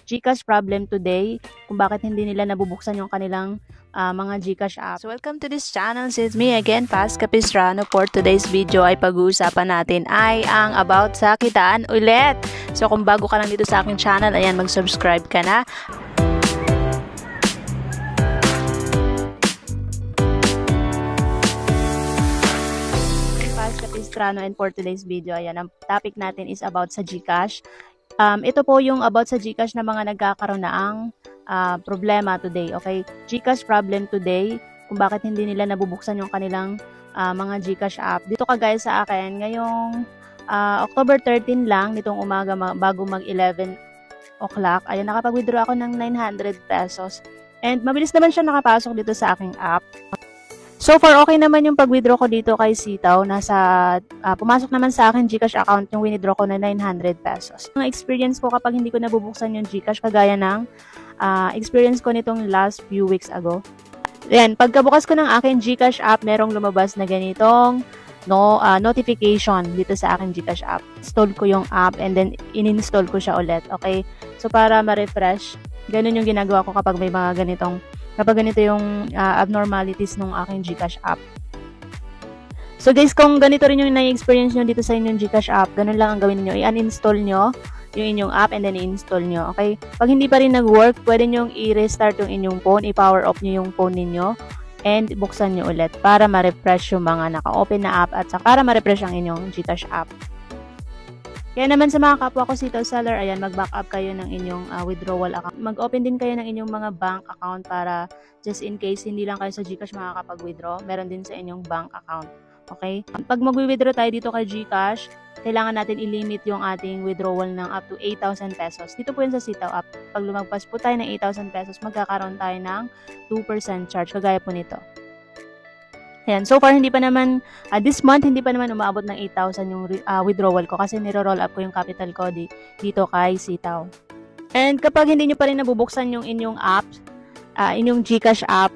GCash problem today, kung bakit hindi nila nabubuksan yung kanilang mga GCash app. So welcome to this channel. It's me again, Paz Capistrano. For today's video ay pag-uusapan natin ay ang about sa kitaan ulit. So kung bago ka lang dito sa aking channel, ayan, mag-subscribe ka na. Capistrano, and for today's video, ayan, ang topic natin is about sa GCash. Ito po yung about sa GCash na mga nagkakaroon na ang problema today, okay? GCash problem today, kung bakit hindi nila nabubuksan yung kanilang mga GCash app. Dito ka guys sa akin, ngayong October 13 lang, nitong umaga bago mag 11 o'clock, ayan, nakapag-withdraw ako ng 900 pesos. And mabilis naman siya nakapasok dito sa aking app. So far, okay naman yung pag-withdraw ko dito kay Sitaw. Pumasok naman sa akin GCash account yung withdraw ko na 900 pesos. Ang experience ko kapag hindi ko nabubuksan yung GCash, kagaya ng experience ko nitong last few weeks ago. Then, pagkabukas ko ng akin GCash app, merong lumabas na ganitong notification dito sa akin GCash app. Install ko yung app and then in-install ko siya ulit. Okay? So, para ma-refresh, ganun yung ginagawa ko kapag may mga ganito yung abnormalities ng aking GCash app. So guys, kung ganito rin yung na-experience nyo dito sa inyong GCash app, ganun lang ang gawin niyo. I-uninstall nyo yung inyong app and then i-install nyo. Okay? Pag hindi pa rin nag-work, pwede nyo i-restart yung inyong phone, i-power off nyo yung phone ninyo, and buksan nyo ulit para ma-refresh yung mga naka-open na app at para ma-refresh ang inyong GCash app. Kaya naman sa mga kapwa ko Sitaw seller, ayan, mag-backup kayo ng inyong withdrawal account. Mag-open din kayo ng inyong mga bank account para just in case hindi lang kayo sa GCash makakapag-withdraw, meron din sa inyong bank account. Okay? Pag mag-withdraw tayo dito kay GCash, kailangan natin i-limit yung ating withdrawal ng up to 8,000 pesos. Dito po yun sa Sitaw app. Pag lumagpas po tayo ng 8,000 pesos, magkakaroon tayo ng 2% charge, kagaya po nito. Ayan, so far hindi pa naman, this month hindi pa naman umaabot ng 8,000 yung withdrawal ko kasi niro-roll up ko yung capital ko dito kay Sitaw. And kapag hindi nyo pa rin nabubuksan yung inyong app, inyong GCash app,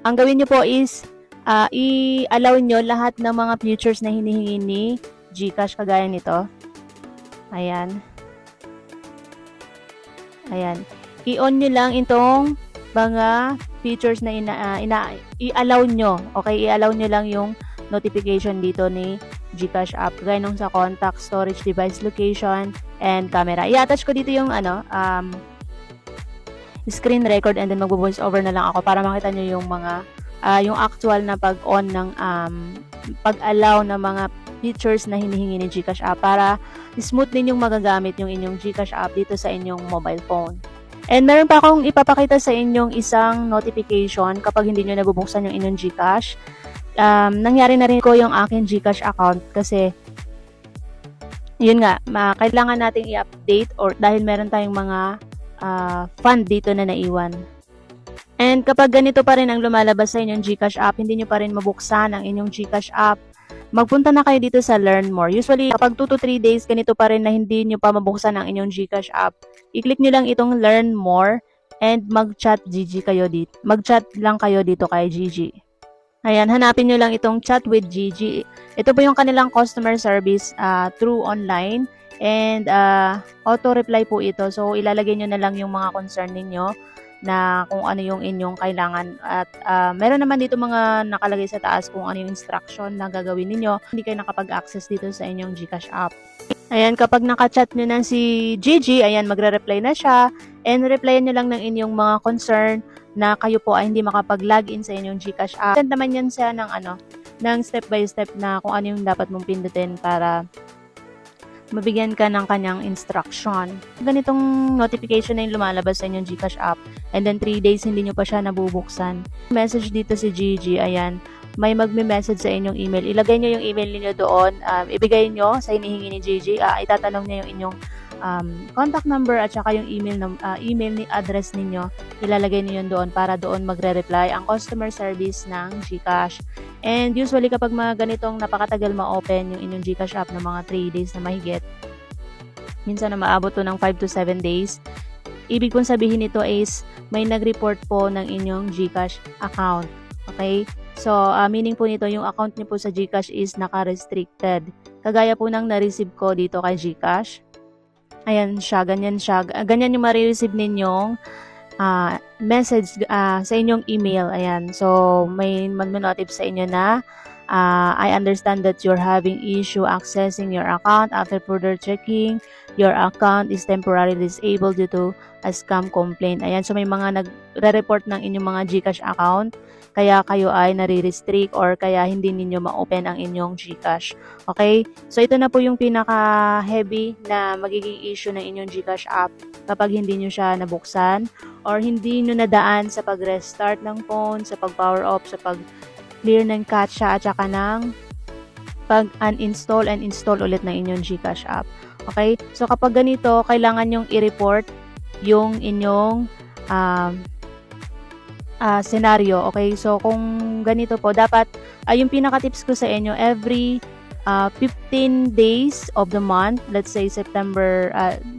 ang gawin nyo po is i-allow nyo lahat ng mga features na hinihingi ni GCash kagaya nito. Ayan. Ayan. I-on nyo lang itong mga features na i-allow nyo. Okay, i-allow nyo lang yung notification dito ni GCash app. Gaya nung sa contact, storage, device location, and camera. I-attach ko dito yung screen record and then magbo-voice over na lang ako para makita nyo yung mga yung actual na pag-on ng pag-allow ng mga features na hinihingi ni GCash app para smooth din yung magagamit yung inyong GCash app dito sa inyong mobile phone. And meron pa akong ipapakita sa inyong isang notification kapag hindi nyo nabubuksan yung inyong GCash. Nangyari na rin ko yung aking GCash account kasi yun nga, kailangan nating i-update or dahil meron tayong mga fund dito na naiwan. And kapag ganito pa rin ang lumalabas sa inyong GCash app, hindi nyo pa rin mabuksan ang inyong GCash app, magpunta na kayo dito sa Learn More. Usually, kapag 2 to 3 days, ganito pa rin na hindi nyo pa mabuksan ang inyong GCash app, i-click nyo lang itong Learn More and mag-chat GG kayo dito. Mag-chat lang kayo dito kay GG. Ayan, hanapin nyo lang itong Chat with GG. Ito po yung kanilang customer service through online and auto-reply po ito. So, ilalagay nyo na lang yung mga concern ninyo na kung ano yung inyong kailangan at meron naman dito mga nakalagay sa taas kung ano yung instruction na gagawin ninyo. Hindi kayo nakapag-access dito sa inyong GCash app. Ayan, kapag nakachat nyo na si Gigi, ayan, magre-reply na siya and replyan nyo lang ng inyong mga concern na kayo po ay hindi makapag-login sa inyong GCash app. Send naman yan siya ng step by step na kung ano yung dapat mong pindutin para mabigyan ka ng kanyang instruction. Ganitong notification na yung lumalabas sa inyong GCash app and then 3 days hindi nyo pa siya nabubuksan. Message dito si Gigi, ayan, may magme-message sa inyong email. Ilagay nyo yung email niyo doon, ibigay nyo sa hinihingi ni Gigi, itatanong niya yung inyong contact number at saka yung email ni address ninyo. Ilalagay niyo yun doon para doon magre-reply ang customer service ng GCash. And usually kapag mga ganitong napakatagal ma-open yung inyong GCash app ng mga 3 days na mahigit, minsan na maabot to ng 5 to 7 days, ibig pong sabihin nito is may nag-report po ng inyong GCash account. Okay? So, meaning po nito, yung account niyo po sa GCash is naka-restricted. Kagaya po ng na-receive ko dito kay GCash. Ayan siya, ganyan siya. Ganyan yung marireceive ninyong message sa inyong email. Ayan. So, may magno-notif sa inyo na I understand that you're having issue accessing your account. After further checking, your account is temporarily disabled due to a scam complaint. Ayan. So, may mga nagre-report ng inyong mga GCash account. Kaya kayo ay nare-restrict or kaya hindi ninyo ma-open ang inyong GCash. Okay? So, ito na po yung pinaka-heavy na magiging issue ng inyong GCash app kapag hindi nyo siya nabuksan or hindi nyo nadaan sa pag-restart ng phone, sa pag-power off, sa pag-clear ng cache at saka ng pag-uninstall and install ulit ng inyong GCash app. Okay? So, kapag ganito, kailangan nyong i-report yung inyong scenario. Okay? So, kung ganito po, dapat, yung pinaka-tips ko sa inyo, every 15 days of the month, let's say September,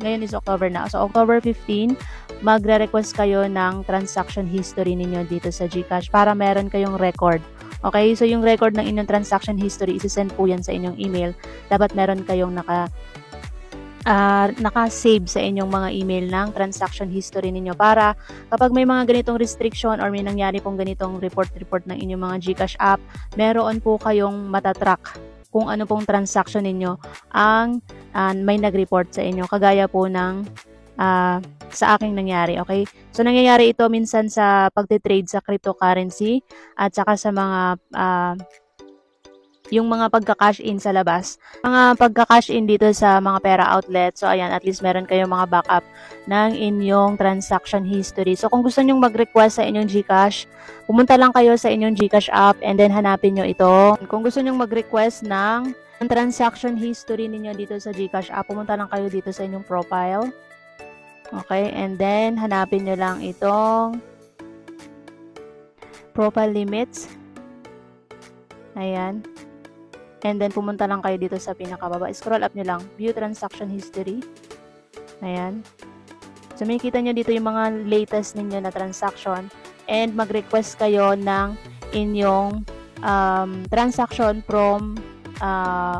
ngayon is October na. So, October 15, magre-request kayo ng transaction history ninyo dito sa GCash para meron kayong record. Okay? So, yung record ng inyong transaction history, isi-send po yan sa inyong email. Dapat meron kayong naka-save sa inyong mga email ng transaction history ninyo para kapag may mga ganitong restriction or may nangyari pong ganitong report ng inyong mga GCash app, meron po kayong matatrack kung ano pong transaction ninyo ang may nag-report sa inyo. Kagaya po ng sa aking nangyari. Okay? So, nangyayari ito minsan sa pagtitrade sa cryptocurrency at saka sa mga yung mga pagka-cash in sa labas. Mga pagka-cash in dito sa mga pera outlet. So, ayan, at least meron kayong mga backup ng inyong transaction history. So, kung gusto nyong mag-request sa inyong GCash, pumunta lang kayo sa inyong GCash app and then hanapin nyo ito. Kung gusto nyong mag-request ng transaction history ninyo dito sa GCash app, pumunta lang kayo dito sa inyong profile. Okay, and then hanapin nyo lang itong profile limits. Ayan. And then, pumunta lang kayo dito sa pinakababa. Scroll up nyo lang. View transaction history. Ayan. So, makikita nyo dito yung mga latest ninyo na transaction. And, mag-request kayo ng inyong transaction from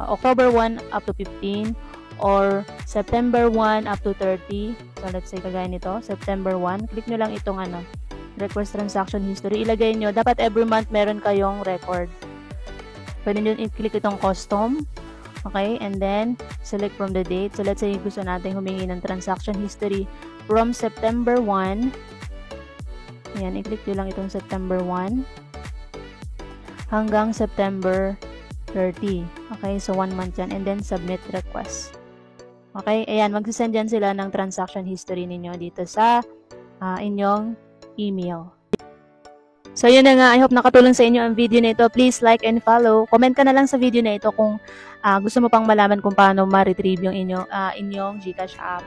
October 1 up to 15 or September 1 up to 30. So, let's say, kagaya nito. September 1. Click nyo lang itong request transaction history. Ilagay nyo. Dapat every month meron kayong record. Pwede nyo i-click itong custom. Okay? And then, select from the date. So, let's say gusto natin humingi ng transaction history from September 1. Ayan, i-click nyo lang itong September 1 hanggang September 30. Okay? So, 1 month yan. And then, submit request. Okay? Ayan, magsisend yan sila ng transaction history ninyo dito sa inyong email. So, yun na nga. I hope nakatulong sa inyo ang video na ito. Please like and follow. Comment ka na lang sa video na ito kung gusto mo pang malaman kung paano ma-retrieve yung inyong GCash app.